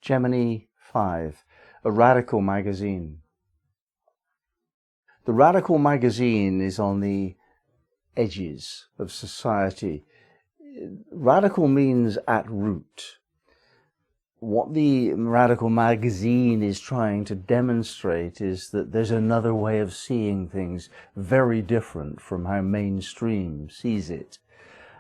Gemini 5, a radical magazine. The radical magazine is on the edges of society. Radical means at root. What the radical magazine is trying to demonstrate is that there's another way of seeing things very different from how mainstream sees it.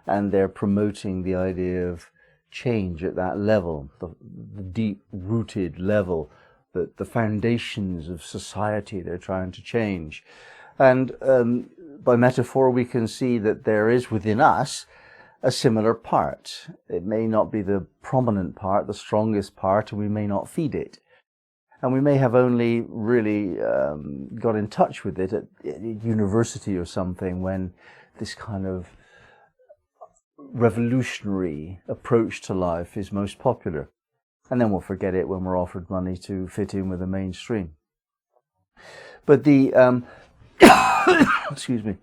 And they're promoting the idea of change at that level, the deep-rooted level, the foundations of society they're trying to change. And by metaphor, we can see that there is within us a similar part. It may not be the prominent part, the strongest part, and we may not feed it. And we may have only really got in touch with it at university or something when this kind of revolutionary approach to life is most popular. And then we'll forget it when we're offered money to fit in with the mainstream. But the, excuse me,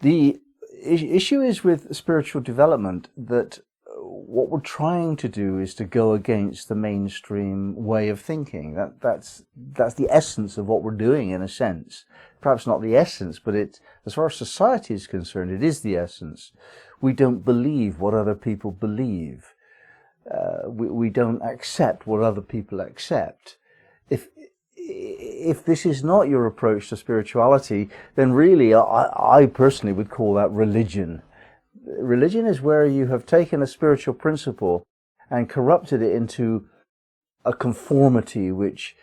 the issue is with spiritual development that what we're trying to do is to go against the mainstream way of thinking. That's the essence of what we're doing, in a sense. Perhaps not the essence, but as far as society is concerned, it is the essence. We don't believe what other people believe. We don't accept what other people accept. If this is not your approach to spirituality, then really I personally would call that religion. Religion is where you have taken a spiritual principle and corrupted it into a conformity which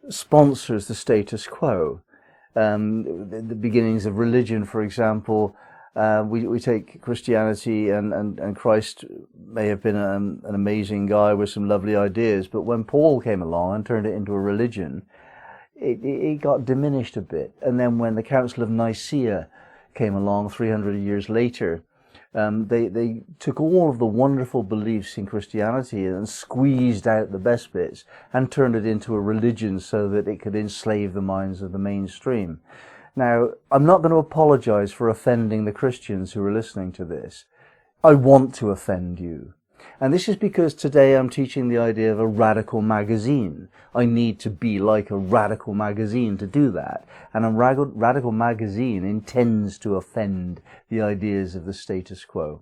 sponsors the status quo. The beginnings of religion, for example, we take Christianity, and Christ may have been an amazing guy with some lovely ideas, but when Paul came along and turned it into a religion, it got diminished a bit. And then when the Council of Nicaea came along 300 years later, they took all of the wonderful beliefs in Christianity and squeezed out the best bits and turned it into a religion so that it could enslave the minds of the mainstream. Now, I'm not going to apologize for offending the Christians who are listening to this. I want to offend you. And this is because today I'm teaching the idea of a radical magazine. I need to be like a radical magazine to do that. And a radical magazine intends to offend the ideas of the status quo.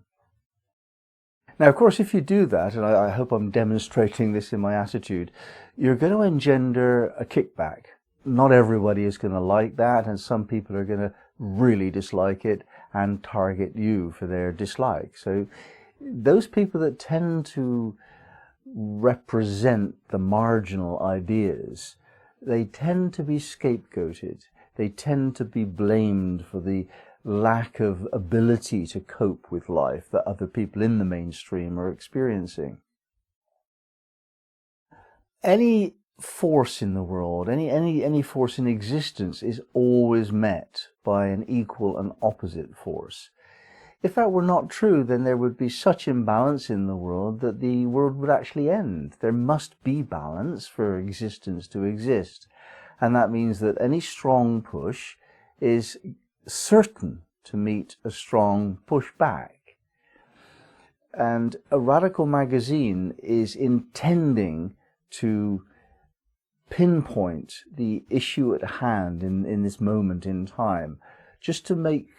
Now, of course, if you do that, and I hope I'm demonstrating this in my attitude, you're going to engender a kickback. Not everybody is going to like that, and some people are going to really dislike it and target you for their dislike. So those people that tend to represent the marginal ideas, they tend to be scapegoated. They tend to be blamed for the lack of ability to cope with life that other people in the mainstream are experiencing. Any force in the world, any force in existence is always met by an equal and opposite force. If that were not true, then there would be such imbalance in the world that the world would actually end. There must be balance for existence to exist. And that means that any strong push is certain to meet a strong push back. And a radical magazine is intending to pinpoint the issue at hand in this moment in time, just to make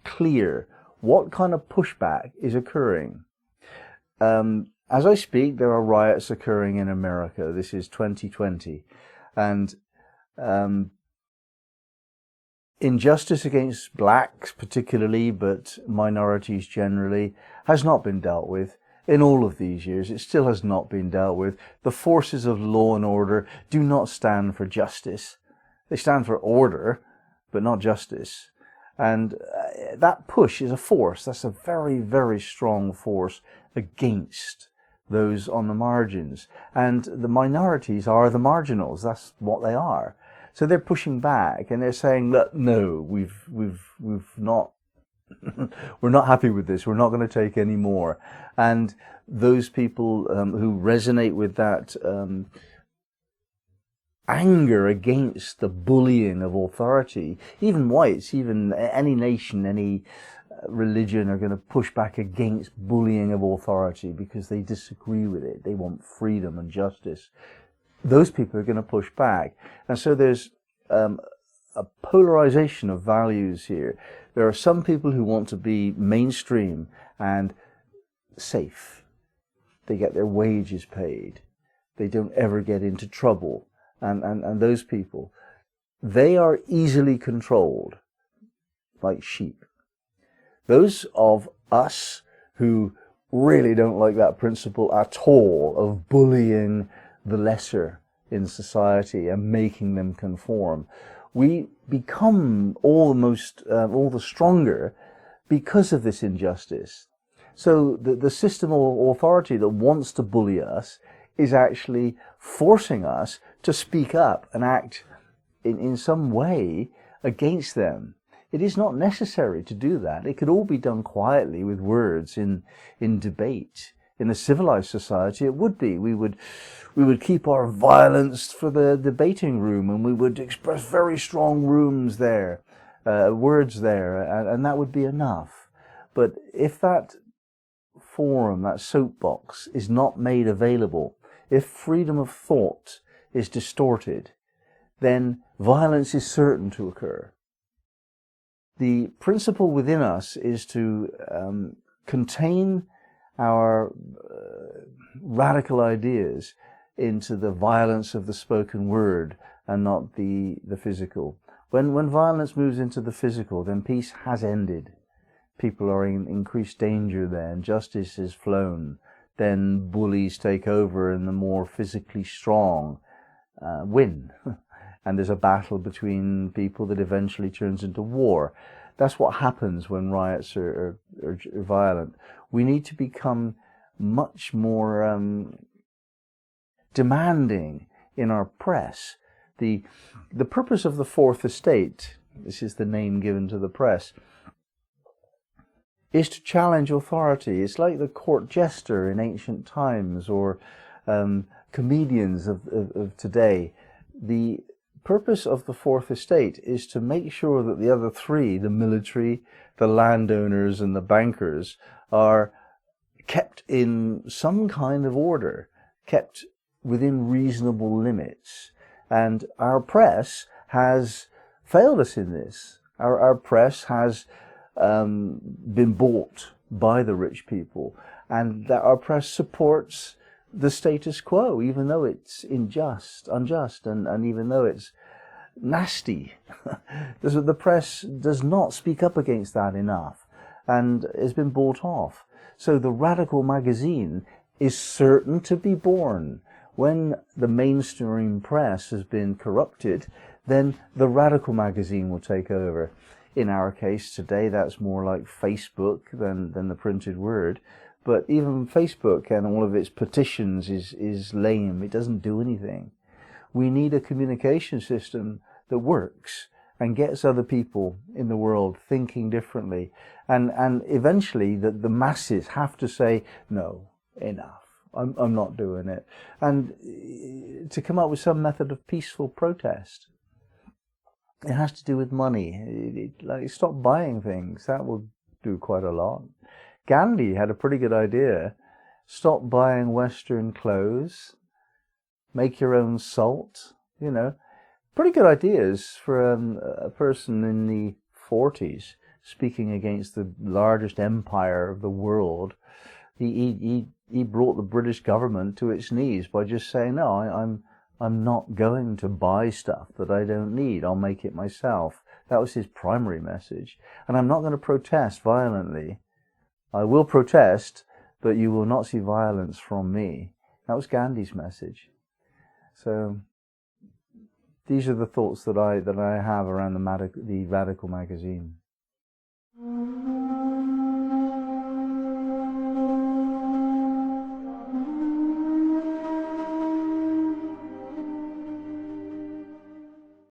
clear what kind of pushback is occurring. As I speak, there are riots occurring in America. This is 2020. And injustice against blacks particularly, but minorities generally, has not been dealt with. In all of these years, it still has not been dealt with. The forces of law and order do not stand for justice. They stand for order, but not justice. And that push is a force. That's a very, very strong force against those on the margins. And the minorities are the marginals. That's what they are. So they're pushing back and they're saying, look, no, we've not, we're not happy with this. We're not going to take any more. And those people who resonate with that anger against the bullying of authority, even whites, even any nation, any religion are going to push back against bullying of authority because they disagree with it. They want freedom and justice. Those people are going to push back. And so there's a polarization of values here. There are some people who want to be mainstream and safe. They get their wages paid. They don't ever get into trouble. And those people, they are easily controlled like sheep. Those of us who really don't like that principle at all of bullying the lesser in society and making them conform, we become almost all the stronger because of this injustice. So the system of authority that wants to bully us is actually forcing us to speak up and act in some way against them. It is not necessary to do that. It could all be done quietly with words in debate. In a civilized society, it would be. We would keep our violence for the debating room, and we would express very strong words there, and that would be enough. But if that forum, that soapbox, is not made available, if freedom of thought is distorted, then violence is certain to occur. The principle within us is to contain our radical ideas into the violence of the spoken word and not the physical. When violence moves into the physical, then peace has ended. People are in increased danger then. Justice is flown. Then bullies take over and the more physically strong win. And there's a battle between people that eventually turns into war. That's what happens when riots are violent. We need to become much more demanding in our press. The purpose of the Fourth Estate, this is the name given to the press, is to challenge authority. It's like the court jester in ancient times, or comedians of today. The purpose of the Fourth Estate is to make sure that the other three, the military, the landowners, and the bankers, are kept in some kind of order, kept within reasonable limits. And our press has failed us in this. Our press has been bought by the rich people, and that our press supports the status quo, even though it's unjust, and even though it's nasty. The press does not speak up against that enough, and has been bought off. So the Radical magazine is certain to be born. When the mainstream press has been corrupted, then the Radical magazine will take over. In our case today, that's more like Facebook than the printed word. But even Facebook and all of its petitions is lame. It doesn't do anything. We need a communication system that works and gets other people in the world thinking differently. And eventually the masses have to say, no, enough. I'm not doing it. And to come up with some method of peaceful protest. It has to do with money. Like, stop buying things. That will do quite a lot. Gandhi had a pretty good idea. Stop buying Western clothes. Make your own salt. You know, pretty good ideas for a person in the 40s speaking against the largest empire of the world. He brought the British government to its knees by just saying, no, I'm not going to buy stuff that I don't need. I'll make it myself. That was his primary message. And I'm not going to protest violently. I will protest, but you will not see violence from me. That was Gandhi's message. So these are the thoughts that I have around the Radical magazine.